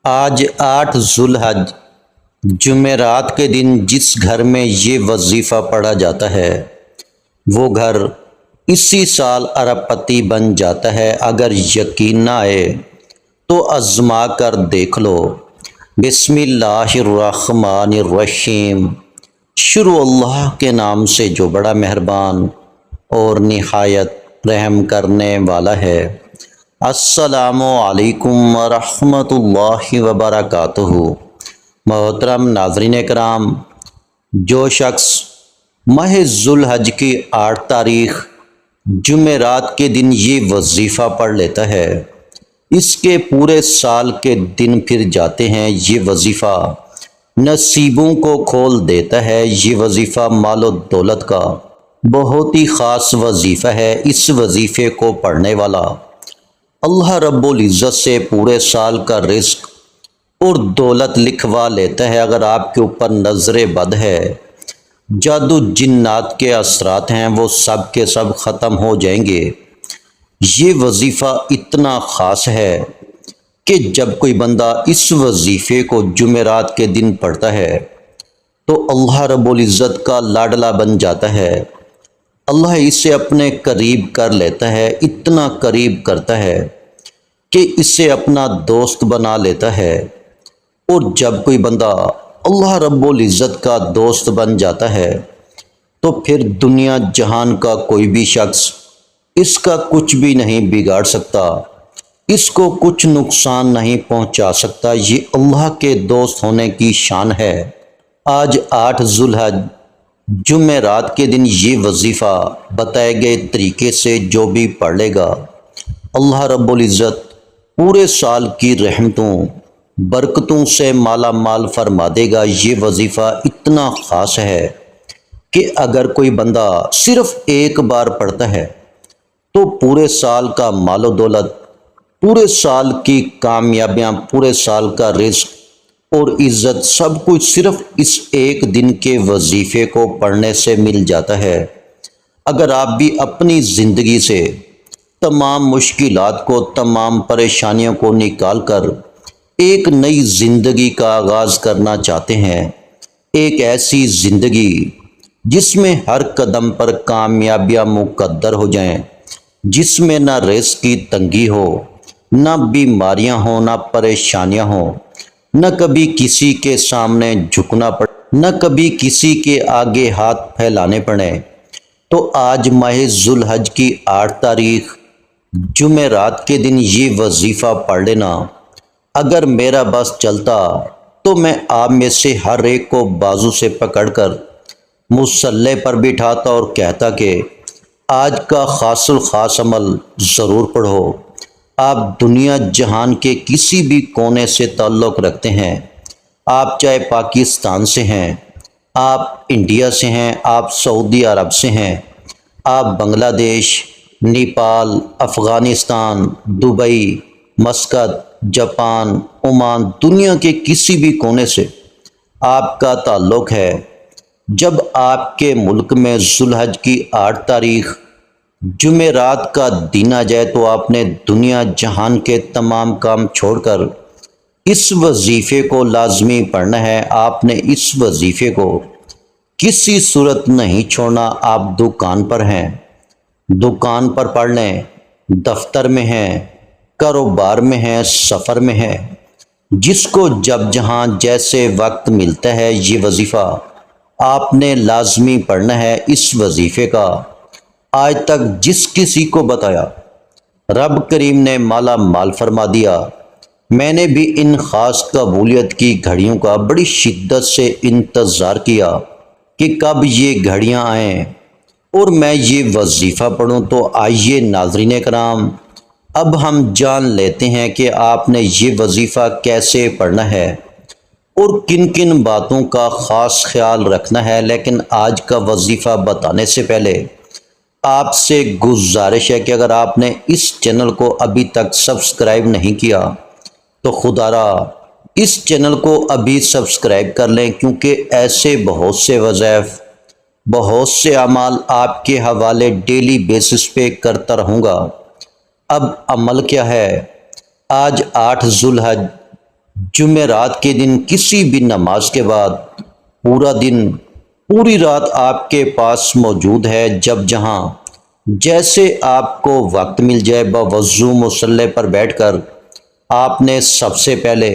آج 8 ذوالحج جمعرات کے دن جس گھر میں یہ وظیفہ پڑھا جاتا ہے وہ گھر اسی سال ارب پتی بن جاتا ہے۔ اگر یقین نہ آئے تو آزما کر دیکھ لو۔ بسم اللہ الرحمن الرحیم۔ شروع اللہ کے نام سے جو بڑا مہربان اور نہایت رحم کرنے والا ہے۔ السلام علیکم ورحمۃ اللہ وبرکاتہ۔ محترم ناظرین کرام، جو شخص ماہ ذوالحج کی 8 تاریخ جمعرات کے دن یہ وظیفہ پڑھ لیتا ہے، اس کے پورے سال کے دن پھر جاتے ہیں۔ یہ وظیفہ نصیبوں کو کھول دیتا ہے۔ یہ وظیفہ مال و دولت کا بہت ہی خاص وظیفہ ہے۔ اس وظیفے کو پڑھنے والا اللہ رب العزت سے پورے سال کا رزق اور دولت لکھوا لیتا ہے۔ اگر آپ کے اوپر نظر بد ہے، جادو جنات کے اثرات ہیں، وہ سب کے سب ختم ہو جائیں گے۔ یہ وظیفہ اتنا خاص ہے کہ جب کوئی بندہ اس وظیفے کو جمعرات کے دن پڑھتا ہے تو اللہ رب العزت کا لاڈلا بن جاتا ہے۔ اللہ اسے اپنے قریب کر لیتا ہے، اتنا قریب کرتا ہے کہ اسے اپنا دوست بنا لیتا ہے۔ اور جب کوئی بندہ اللہ رب العزت کا دوست بن جاتا ہے تو پھر دنیا جہان کا کوئی بھی شخص اس کا کچھ بھی نہیں بگاڑ سکتا، اس کو کچھ نقصان نہیں پہنچا سکتا۔ یہ اللہ کے دوست ہونے کی شان ہے۔ آج 8 ذوالحج جمعرات کے دن یہ وظیفہ بتائے گئے طریقے سے جو بھی پڑھ لے گا، اللہ رب العزت پورے سال کی رحمتوں برکتوں سے مالا مال فرما دے گا۔ یہ وظیفہ اتنا خاص ہے کہ اگر کوئی بندہ صرف ایک بار پڑھتا ہے تو پورے سال کا مال و دولت، پورے سال کی کامیابیاں، پورے سال کا رزق اور عزت سب کچھ صرف اس ایک دن کے وظیفے کو پڑھنے سے مل جاتا ہے۔ اگر آپ بھی اپنی زندگی سے تمام مشکلات کو، تمام پریشانیوں کو نکال کر ایک نئی زندگی کا آغاز کرنا چاہتے ہیں، ایک ایسی زندگی جس میں ہر قدم پر کامیابیاں مقدر ہو جائیں، جس میں نہ رزق کی تنگی ہو، نہ بیماریاں ہوں، نہ پریشانیاں ہوں، نہ کبھی کسی کے سامنے جھکنا پڑے، نہ کبھی کسی کے آگے ہاتھ پھیلانے پڑے، تو آج ماہ ذوالحج کی 8 تاریخ جمعرات کے دن یہ وظیفہ پڑھ لینا۔ اگر میرا بس چلتا تو میں آپ میں سے ہر ایک کو بازو سے پکڑ کر مصلی پر بٹھاتا اور کہتا کہ آج کا خاص الخاص عمل ضرور پڑھو۔ آپ دنیا جہان کے کسی بھی کونے سے تعلق رکھتے ہیں، آپ چاہے پاکستان سے ہیں، آپ انڈیا سے ہیں، آپ سعودی عرب سے ہیں، آپ بنگلہ دیش، Nepal, Afghanistan, Dubai, Muscat, Japan, Oman, دنیا کے کسی بھی کونے سے آپ کا تعلق ہے۔ جب آپ کے ملک میں ذوالحج کی 8 تاریخ جمعرات کا دن آ جائے تو آپ نے دنیا جہان کے تمام کام چھوڑ کر اس وظیفے کو لازمی پڑھنا ہے۔ آپ نے اس وظیفے کو کسی صورت نہیں چھوڑنا۔ آپ دکان پر ہیں، دکان پر پڑھ لیں، دفتر میں ہیں، کاروبار میں ہیں، سفر میں ہیں، جس کو جب جہاں جیسے وقت ملتا ہے یہ وظیفہ آپ نے لازمی پڑھنا ہے۔ اس وظیفے کا آج تک جس کسی کو بتایا رب کریم نے مالا مال فرما دیا۔ میں نے بھی ان خاص قبولیت کی گھڑیوں کا بڑی شدت سے انتظار کیا کہ کب یہ گھڑیاں آئیں اور میں یہ وظیفہ پڑھوں۔ تو آئیے ناظرین کرام، اب ہم جان لیتے ہیں کہ آپ نے یہ وظیفہ کیسے پڑھنا ہے اور کن کن باتوں کا خاص خیال رکھنا ہے۔ لیکن آج کا وظیفہ بتانے سے پہلے آپ سے گزارش ہے کہ اگر آپ نے اس چینل کو ابھی تک سبسکرائب نہیں کیا تو خدا را اس چینل کو ابھی سبسکرائب کر لیں، کیونکہ ایسے بہت سے وظائف، بہت سے اعمال آپ کے حوالے ڈیلی بیسس پہ کرتا رہوں گا۔ اب عمل کیا ہے؟ آج 8 ذوالحج جمعرات کے دن کسی بھی نماز کے بعد پورا دن پوری رات آپ کے پاس موجود ہے، جب جہاں جیسے آپ کو وقت مل جائے بوضو مصلی پر بیٹھ کر آپ نے سب سے پہلے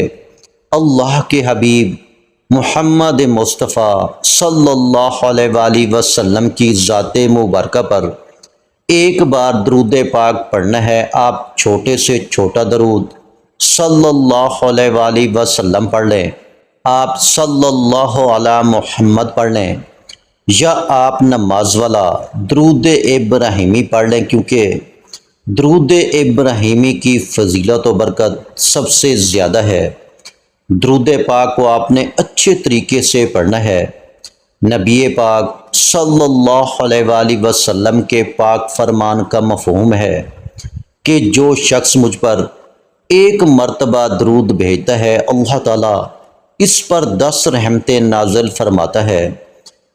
اللہ کے حبیب محمد مصطفیٰ صلی اللہ علیہ وآلہ وسلم کی ذات مبارکہ پر ایک بار درود پاک پڑھنا ہے۔ آپ چھوٹے سے چھوٹا درود صلی اللہ علیہ وآلہ وسلم پڑھ لیں، آپ صلی اللہ علی محمد پڑھ لیں، یا آپ نماز والا درود ابراہیمی پڑھ لیں، کیونکہ درود ابراہیمی کی فضیلت و برکت سب سے زیادہ ہے۔ درود پاک کو آپ نے اچھے طریقے سے پڑھنا ہے۔ نبی پاک صلی اللہ علیہ وآلہ وسلم کے پاک فرمان کا مفہوم ہے کہ جو شخص مجھ پر ایک مرتبہ درود بھیجتا ہے، اللہ تعالیٰ اس پر 10 رحمتیں نازل فرماتا ہے،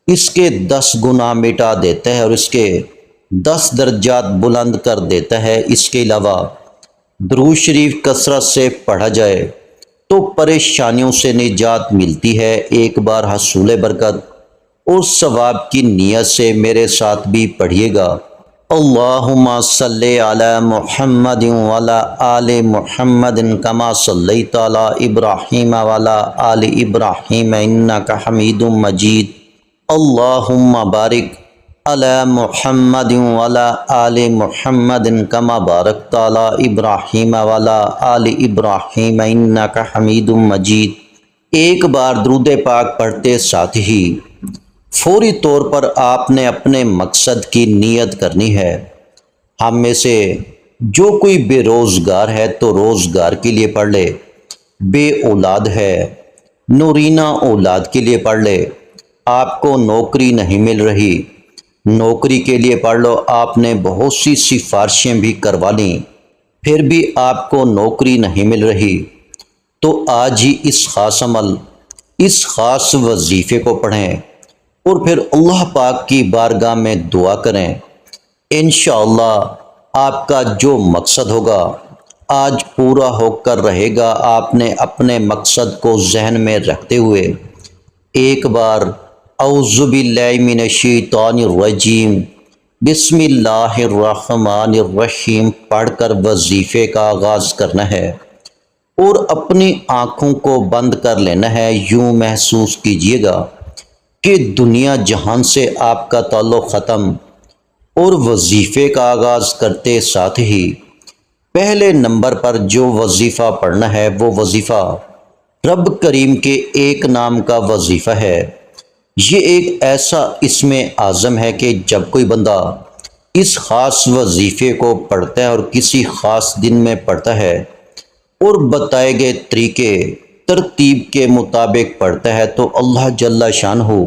اس کے 10 گناہ مٹا دیتا ہے اور اس کے 10 درجات بلند کر دیتا ہے۔ اس کے علاوہ درود شریف کثرت سے پڑھا جائے تو پریشانیوں سے نجات ملتی ہے۔ ایک بار حصول برکت اور ثواب کی نیت سے میرے ساتھ بھی پڑھیے گا۔ اللہم صلی علی محمد وعلی آل محمد کما صلیت علی ابراہیم وعلی آل ابراہیم انک حمید مجید۔ اللہم بارک علی محمد وعلی آل محمد کما بارکت علی ابراہیم وعلی آل ابراہیم انک حمید مجید۔ ایک بار درود پاک پڑھتے ساتھ ہی فوری طور پر آپ نے اپنے مقصد کی نیت کرنی ہے۔ ہم میں سے جو کوئی بے روزگار ہے تو روزگار کے لیے پڑھ لے، بے اولاد ہے نورینہ اولاد کے لیے پڑھ لے، آپ کو نوکری نہیں مل رہی نوکری کے لیے پڑھ لو، آپ نے بہت سی سفارشیں بھی کروا لیں پھر بھی آپ کو نوکری نہیں مل رہی، تو آج ہی اس خاص عمل اس خاص وظیفے کو پڑھیں اور پھر اللہ پاک کی بارگاہ میں دعا کریں۔ انشاءاللہ آپ کا جو مقصد ہوگا آج پورا ہو کر رہے گا۔ آپ نے اپنے مقصد کو ذہن میں رکھتے ہوئے ایک بار اعوذ باللہ من الشیطان الرجیم بسم اللہ الرحمن الرحیم پڑھ کر وظیفے کا آغاز کرنا ہے اور اپنی آنکھوں کو بند کر لینا ہے۔ یوں محسوس کیجئے گا کہ دنیا جہان سے آپ کا تعلق ختم، اور وظیفے کا آغاز کرتے ساتھ ہی پہلے نمبر پر جو وظیفہ پڑھنا ہے وہ وظیفہ رب کریم کے ایک نام کا وظیفہ ہے۔ یہ ایک ایسا اسم اعظم ہے کہ جب کوئی بندہ اس خاص وظیفے کو پڑھتا ہے اور کسی خاص دن میں پڑھتا ہے اور بتائے گئے طریقے ترتیب کے مطابق پڑھتا ہے تو اللہ جل شانہ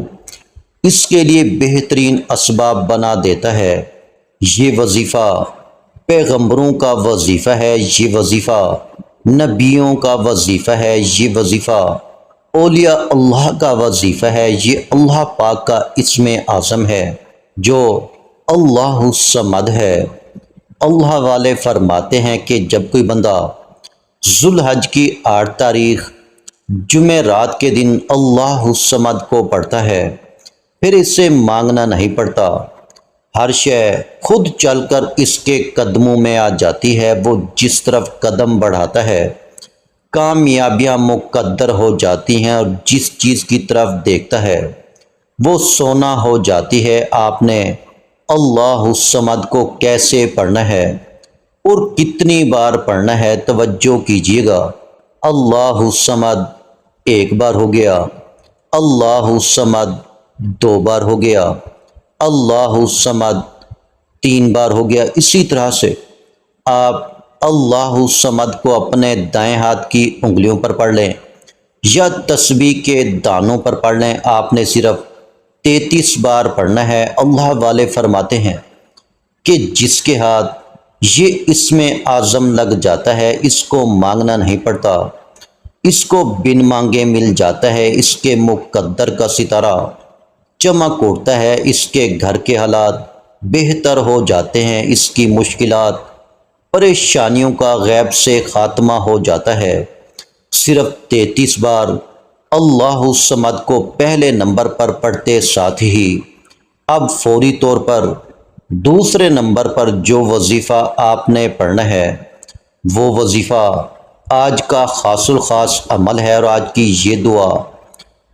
اس کے لیے بہترین اسباب بنا دیتا ہے۔ یہ وظیفہ پیغمبروں کا وظیفہ ہے، یہ وظیفہ نبیوں کا وظیفہ ہے، یہ وظیفہ اولیاء اللہ کا وظیفہ ہے، یہ اللہ پاک کا اسم اعظم ہے جو اللہ الصمد ہے۔ اللہ والے فرماتے ہیں کہ جب کوئی بندہ ذوالحج کی 8 تاریخ جمعرات کے دن اللہ الصمد کو پڑھتا ہے پھر اس سے مانگنا نہیں پڑتا، ہر شے خود چل کر اس کے قدموں میں آ جاتی ہے۔ وہ جس طرف قدم بڑھاتا ہے کامیابیاں مقدر ہو جاتی ہیں، اور جس چیز کی طرف دیکھتا ہے وہ سونا ہو جاتی ہے۔ آپ نے اللہ الصمد کو کیسے پڑھنا ہے اور کتنی بار پڑھنا ہے توجہ کیجیے گا۔ اللہ الصمد ایک بار ہو گیا، اللہ الصمد 2 بار ہو گیا، اللہ الصمد 3 بار ہو گیا۔ اسی طرح سے آپ اللہ الصمد کو اپنے دائیں ہاتھ کی انگلیوں پر پڑھ لیں یا تسبیح کے دانوں پر پڑھ لیں۔ آپ نے صرف 33 بار پڑھنا ہے۔ اللہ والے فرماتے ہیں کہ جس کے ہاتھ یہ اسم اعظم لگ جاتا ہے اس کو مانگنا نہیں پڑتا، اس کو بن مانگے مل جاتا ہے، اس کے مقدر کا ستارہ چمک اٹھتا ہے، اس کے گھر کے حالات بہتر ہو جاتے ہیں، اس کی مشکلات پریشانیوں کا غیب سے خاتمہ ہو جاتا ہے۔ صرف 33 بار اللہ الصمد کو پہلے نمبر پر پڑھتے ساتھ ہی اب فوری طور پر دوسرے نمبر پر جو وظیفہ آپ نے پڑھنا ہے وہ وظیفہ آج کا خاص الخاص عمل ہے، اور آج کی یہ دعا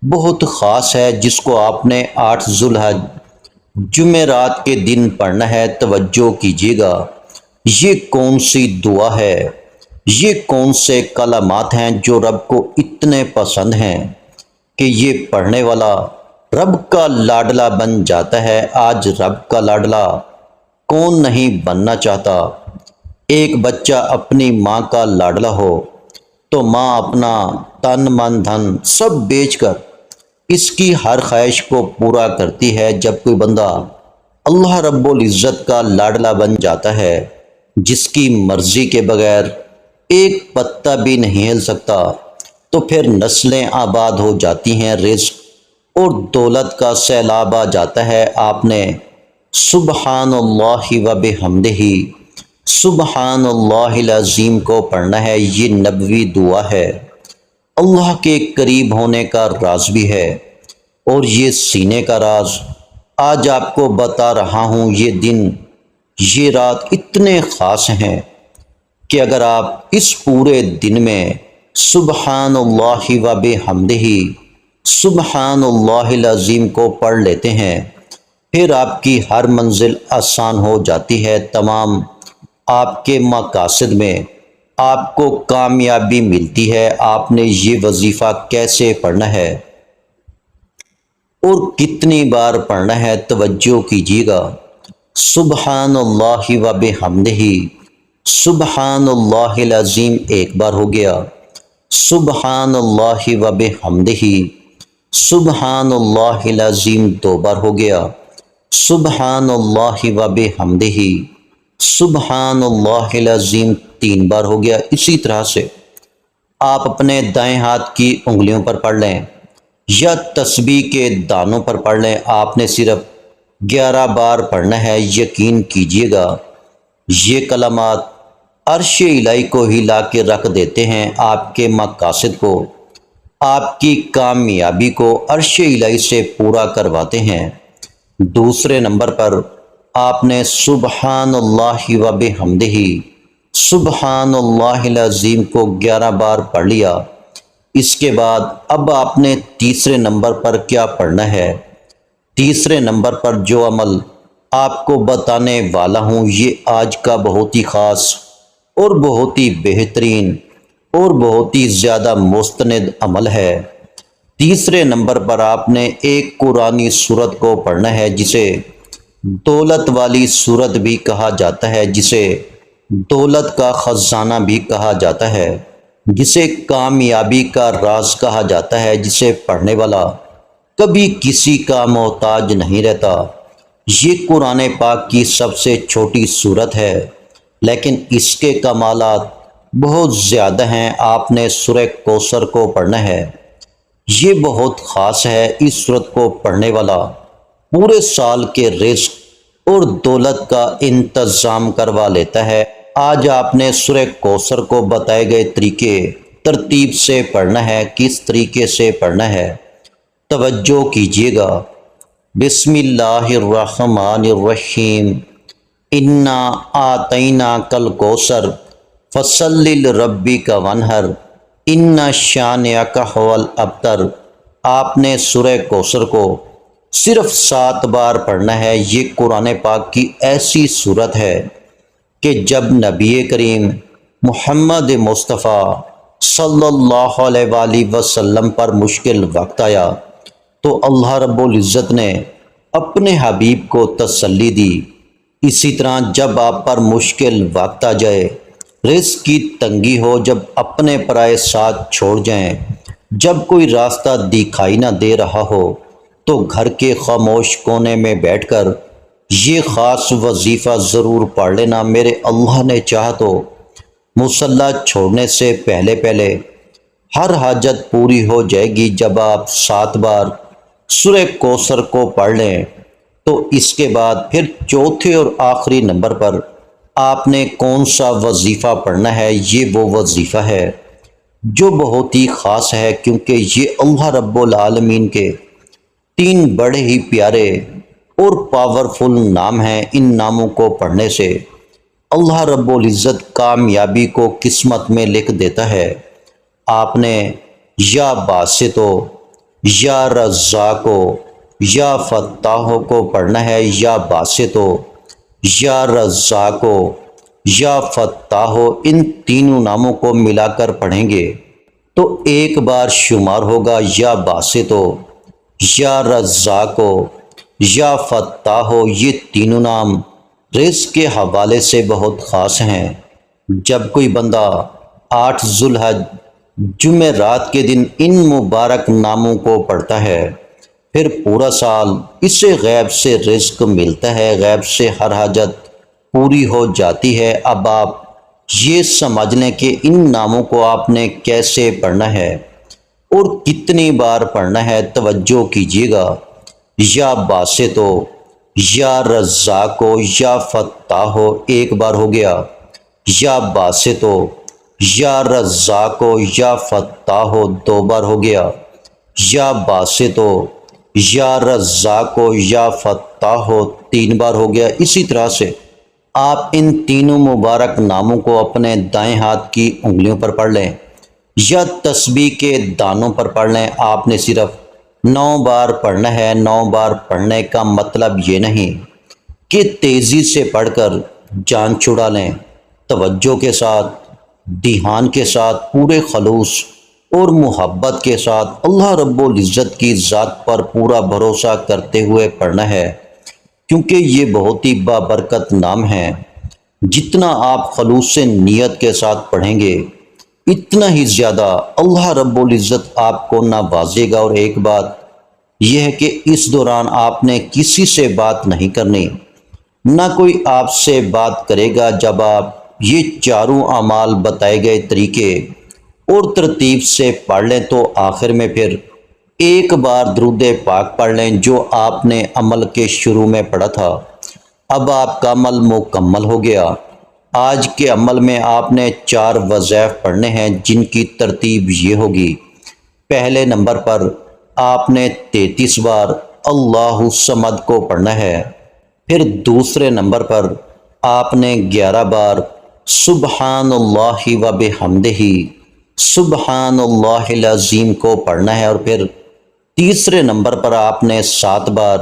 بہت خاص ہے جس کو آپ نے 8 ذوالحج جمعرات کے دن پڑھنا ہے۔ توجہ کیجیے گا، یہ کون سی دعا ہے، یہ کون سے کلمات ہیں جو رب کو اتنے پسند ہیں کہ یہ پڑھنے والا رب کا لاڈلا بن جاتا ہے۔ آج رب کا لاڈلا کون نہیں بننا چاہتا؟ ایک بچہ اپنی ماں کا لاڈلا ہو تو ماں اپنا تن من دھن سب بیچ کر اس کی ہر خواہش کو پورا کرتی ہے۔ جب کوئی بندہ اللہ رب العزت کا لاڈلا بن جاتا ہے، جس کی مرضی کے بغیر ایک پتا بھی نہیں ہل سکتا، تو پھر نسلیں آباد ہو جاتی ہیں، رزق اور دولت کا سیلاب آ جاتا ہے۔ آپ نے سبحان اللہ و بحمدہ سبحان اللہ العظیم کو پڑھنا ہے۔ یہ نبوی دعا ہے، اللہ کے قریب ہونے کا راز بھی ہے، اور یہ سینے کا راز آج آپ کو بتا رہا ہوں۔ یہ دن یہ رات اتنے خاص ہیں کہ اگر آپ اس پورے دن میں سبحان اللہ و بحمدہ سبحان اللہ العظیم کو پڑھ لیتے ہیں، پھر آپ کی ہر منزل آسان ہو جاتی ہے۔ تمام آپ کے مقاصد میں آپ کو کامیابی ملتی ہے۔ آپ نے یہ وظیفہ کیسے پڑھنا ہے اور کتنی بار پڑھنا ہے، توجہ کیجیے گا۔ سبحان اللہ و بحمدہ سبحان اللہ العظیم ایک بار ہو گیا، سبحان اللہ و بحمدہ سبحان اللہ العظیم 2 بار ہو گیا، سبحان اللہ و بحمدہ سبحان اللہ العظیم 3 بار ہو گیا۔ اسی طرح سے آپ اپنے دائیں ہاتھ کی انگلیوں پر پڑھ لیں یا تسبیح کے دانوں پر پڑھ لیں۔ آپ نے صرف 11 بار پڑھنا ہے۔ یقین کیجیے گا، یہ کلمات عرش الہی کو ہلا کے رکھ دیتے ہیں، آپ کے مقاصد کو، آپ کی کامیابی کو عرش الہی سے پورا کرواتے ہیں۔ دوسرے نمبر پر آپ نے سبحان اللہ و بحمدہ سبحان اللہ العظیم کو 11 بار پڑھ لیا۔ اس کے بعد اب آپ نے تیسرے نمبر پر کیا پڑھنا ہے؟ تیسرے نمبر پر جو عمل آپ کو بتانے والا ہوں، یہ آج کا بہت ہی خاص اور بہت ہی بہترین اور بہت ہی زیادہ مستند عمل ہے۔ تیسرے نمبر پر آپ نے ایک قرآنی سورت کو پڑھنا ہے، جسے دولت والی سورت بھی کہا جاتا ہے، جسے دولت کا خزانہ بھی کہا جاتا ہے، جسے کامیابی کا راز کہا جاتا ہے، جسے پڑھنے والا کبھی کسی کا محتاج نہیں رہتا۔ یہ قرآن پاک کی سب سے چھوٹی سورت ہے، لیکن اس کے کمالات بہت زیادہ ہیں۔ آپ نے سورہ کوثر کو پڑھنا ہے، یہ بہت خاص ہے۔ اس سورت کو پڑھنے والا پورے سال کے رزق اور دولت کا انتظام کروا لیتا ہے۔ آج آپ نے سورہ کوثر کو بتائے گئے طریقے ترتیب سے پڑھنا ہے۔ کس طریقے سے پڑھنا ہے، توجہ کیجیے گا۔ بسم اللہ الرحمن الرحیم، انا اعطیناک الکوثر فصلی لربک وانحر ان شانئک ھو الابتر۔ آپ نے سورہ کوثر کو صرف 7 بار پڑھنا ہے۔ یہ قرآن پاک کی ایسی سورت ہے کہ جب نبی کریم محمد مصطفیٰ صلی اللہ علیہ وآلہ وسلم پر مشکل وقت آیا تو اللہ رب العزت نے اپنے حبیب کو تسلی دی۔ اسی طرح جب آپ پر مشکل وقت آ جائے، رزق کی تنگی ہو، جب اپنے پرائے ساتھ چھوڑ جائیں، جب کوئی راستہ دکھائی نہ دے رہا ہو، تو گھر کے خاموش کونے میں بیٹھ کر یہ خاص وظیفہ ضرور پڑھ لینا۔ میرے اللہ نے چاہا تو مصلی چھوڑنے سے پہلے ہر حاجت پوری ہو جائے گی۔ جب آپ 7 بار سورہ کوثر کو پڑھ لیں تو اس کے بعد پھر چوتھے اور آخری نمبر پر آپ نے کون سا وظیفہ پڑھنا ہے؟ یہ وہ وظیفہ ہے جو بہت ہی خاص ہے، کیونکہ یہ اللہ رب العالمین کے 3 بڑے ہی پیارے اور پاورفل نام ہیں۔ ان ناموں کو پڑھنے سے اللہ رب العزت کامیابی کو قسمت میں لکھ دیتا ہے۔ آپ نے یا باسطو، یا رزاقو، یا فتاحو کو پڑھنا ہے۔ یا باسطو، یا رزاقو، یا فتاحو، ان تینوں ناموں کو ملا کر پڑھیں گے تو ایک بار شمار ہوگا یا باسطو، یا رزاقو، یا فتاحو۔ یہ تینوں نام رزق کے حوالے سے بہت خاص ہیں۔ جب کوئی بندہ 8 ذوالحج جمعرات کے دن ان مبارک ناموں کو پڑھتا ہے، پھر پورا سال اسے غیب سے رزق ملتا ہے، غیب سے ہر حاجت پوری ہو جاتی ہے۔ اب آپ یہ سمجھ لیں کہ ان ناموں کو آپ نے کیسے پڑھنا ہے اور کتنی بار پڑھنا ہے۔ توجہ کیجیے گا۔ یا باسطو، یا رزاقو، یا فتاحو ایک بار ہو گیا۔ یا باسطو، یا رزاقو، یا فتاحو 2 بار ہو گیا۔ یا باسطو، یا رزاقو، یا فتاحو 3 بار ہو گیا۔ اسی طرح سے آپ ان تینوں مبارک ناموں کو اپنے دائیں ہاتھ کی انگلیوں پر پڑھ لیں یا تسبیح کے دانوں پر پڑھ لیں۔ آپ نے صرف 9 بار پڑھنا ہے۔ 9 بار پڑھنے کا مطلب یہ نہیں کہ تیزی سے پڑھ کر جان چھڑا لیں۔ توجہ کے ساتھ، دھیان کے ساتھ، پورے خلوص اور محبت کے ساتھ اللہ رب العزت کی ذات پر پورا بھروسہ کرتے ہوئے پڑھنا ہے، کیونکہ یہ بہت ہی بابرکت نام ہیں۔ جتنا آپ خلوص سے نیت کے ساتھ پڑھیں گے، اتنا ہی زیادہ اللہ رب العزت آپ کو نوازے گا۔ اور ایک بات یہ ہے کہ اس دوران آپ نے کسی سے بات نہیں کرنی، نہ کوئی آپ سے بات کرے گا۔ جب آپ یہ چاروں اعمال بتائے گئے طریقے اور ترتیب سے پڑھ لیں تو آخر میں پھر ایک بار درود پاک پڑھ لیں جو آپ نے عمل کے شروع میں پڑھا تھا۔ اب آپ کا عمل مکمل ہو گیا۔ آج کے عمل میں آپ نے 4 وظائف پڑھنے ہیں، جن کی ترتیب یہ ہوگی۔ پہلے نمبر پر آپ نے 33 بار اللہ الصمد کو پڑھنا ہے۔ پھر دوسرے نمبر پر آپ نے 11 بار سبحان اللہ و بحمدہ، سبحان اللہ العظیم کو پڑھنا ہے۔ اور پھر تیسرے نمبر پر آپ نے 7 بار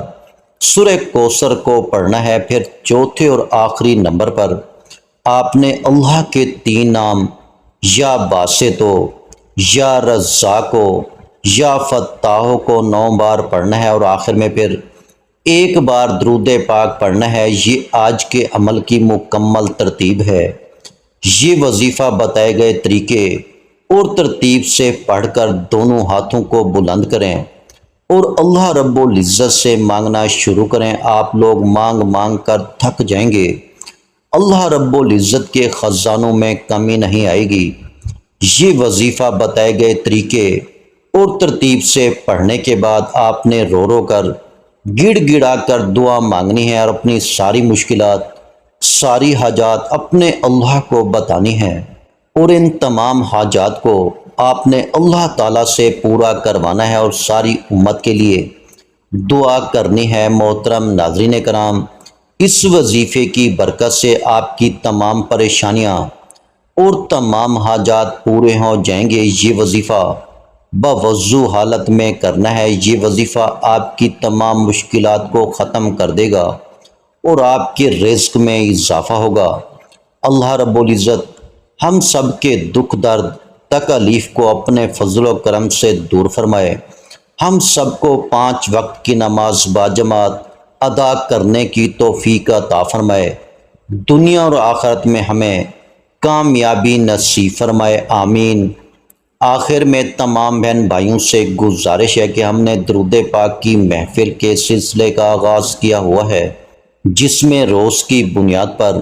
سورہ کوثر کو پڑھنا ہے۔ پھر چوتھے اور آخری نمبر پر آپ نے اللہ کے 3 نام یا باسطو، یا رزاقو، یا فتاحو کو 9 بار پڑھنا ہے، اور آخر میں پھر ایک بار درود پاک پڑھنا ہے۔ یہ آج کے عمل کی مکمل ترتیب ہے۔ یہ وظیفہ بتائے گئے طریقے اور ترتیب سے پڑھ کر دونوں ہاتھوں کو بلند کریں اور اللہ رب العزت سے مانگنا شروع کریں۔ آپ لوگ مانگ مانگ کر تھک جائیں گے۔ اللہ رب العزت کے خزانوں میں کمی نہیں آئے گی۔ یہ وظیفہ بتائے گئے طریقے اور ترتیب سے پڑھنے کے بعد آپ نے رو رو کر، گڑ گڑا کر دعا مانگنی ہے اور اپنی ساری مشکلات، ساری حاجات اپنے اللہ کو بتانی ہیں، اور ان تمام حاجات کو آپ نے اللہ تعالیٰ سے پورا کروانا ہے اور ساری امت کے لیے دعا کرنی ہے۔ محترم ناظرین کرام، اس وظیفے کی برکت سے آپ کی تمام پریشانیاں اور تمام حاجات پورے ہو جائیں گے۔ یہ وظیفہ باوضو حالت میں کرنا ہے۔ یہ وظیفہ آپ کی تمام مشکلات کو ختم کر دے گا اور آپ کے رزق میں اضافہ ہوگا۔ اللہ رب العزت ہم سب کے دکھ درد تکالیف کو اپنے فضل و کرم سے دور فرمائے۔ ہم سب کو 5 وقت کی نماز باجماعت ادا کرنے کی توفیق عطا فرمائے۔ دنیا اور آخرت میں ہمیں کامیابی نصیب فرمائے، آمین۔ آخر میں تمام بہن بھائیوں سے گزارش ہے کہ ہم نے درود پاک کی محفل کے سلسلے کا آغاز کیا ہوا ہے، جس میں روز کی بنیاد پر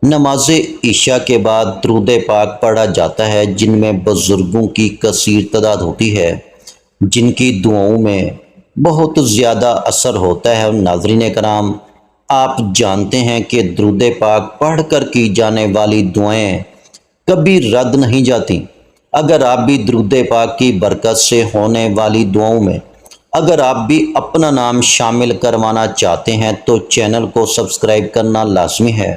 نماز عشاء کے بعد درود پاک پڑھا جاتا ہے، جن میں بزرگوں کی کثیر تعداد ہوتی ہے، جن کی دعاؤں میں بہت زیادہ اثر ہوتا ہے۔ اور ناظرین کرام، آپ جانتے ہیں کہ درود پاک پڑھ کر کی جانے والی دعائیں کبھی رد نہیں جاتی، اگر آپ بھی درود پاک کی برکت سے ہونے والی دعاؤں میں اگر آپ بھی اپنا نام شامل کروانا چاہتے ہیں تو چینل کو سبسکرائب کرنا لازمی ہے،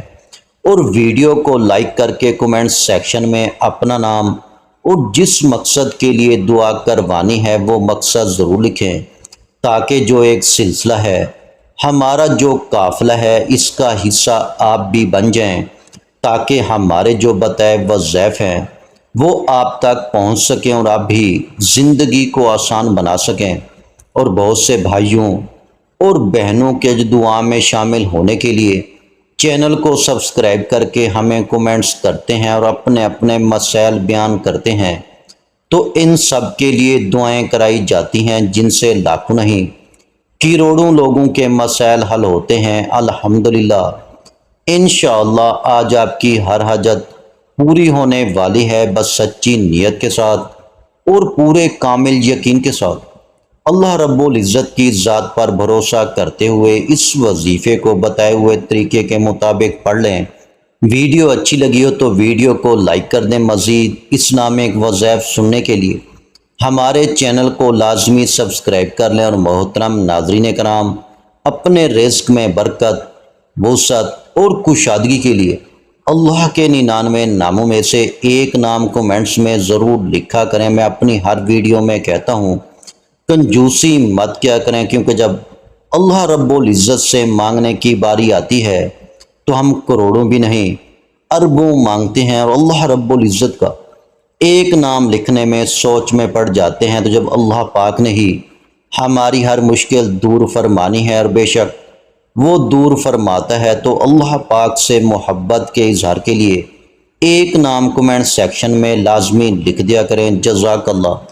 اور ویڈیو کو لائک کر کے کومنٹ سیکشن میں اپنا نام اور جس مقصد کے لیے دعا کروانی ہے وہ مقصد ضرور لکھیں، تاکہ جو ایک سلسلہ ہے، ہمارا جو قافلہ ہے، اس کا حصہ آپ بھی بن جائیں، تاکہ ہمارے جو بتائے وظائف ہیں وہ آپ تک پہنچ سکیں اور آپ بھی زندگی کو آسان بنا سکیں، اور بہت سے بھائیوں اور بہنوں کے جو دعا میں شامل ہونے کے لیے چینل کو سبسکرائب کر کے ہمیں کومنٹس کرتے ہیں اور اپنے اپنے مسائل بیان کرتے ہیں، تو ان سب کے لیے دعائیں کرائی جاتی ہیں، جن سے لاکھوں نہیں کروڑوں لوگوں کے مسائل حل ہوتے ہیں الحمدللہ۔ انشاءاللہ آج آپ کی ہر حاجت پوری ہونے والی ہے، بس سچی نیت کے ساتھ اور پورے کامل یقین کے ساتھ اللہ رب العزت کی ذات پر بھروسہ کرتے ہوئے اس وظیفے کو بتائے ہوئے طریقے کے مطابق پڑھ لیں۔ ویڈیو اچھی لگی ہو تو ویڈیو کو لائک کر دیں۔ مزید اسلامک وظائف سننے کے لیے ہمارے چینل کو لازمی سبسکرائب کر لیں، اور محترم ناظرین کرام، اپنے رزق میں برکت، وسعت اور کشادگی کے لیے اللہ کے 99 ناموں میں سے ایک نام کومنٹس میں ضرور لکھا کریں۔ میں اپنی ہر ویڈیو میں کہتا ہوں کنجوسی مت کیا کریں، کیونکہ جب اللہ رب العزت سے مانگنے کی باری آتی ہے تو ہم کروڑوں بھی نہیں اربوں مانگتے ہیں، اور اللہ رب العزت کا ایک نام لکھنے میں سوچ میں پڑ جاتے ہیں، تو جب اللہ پاک نے ہی ہماری ہر مشکل دور فرمانی ہے، اور بے شک وہ دور فرماتا ہے، تو اللہ پاک سے محبت کے اظہار کے لیے ایک نام کومنٹ سیکشن میں لازمی لکھ دیا کریں۔ جزاک اللہ۔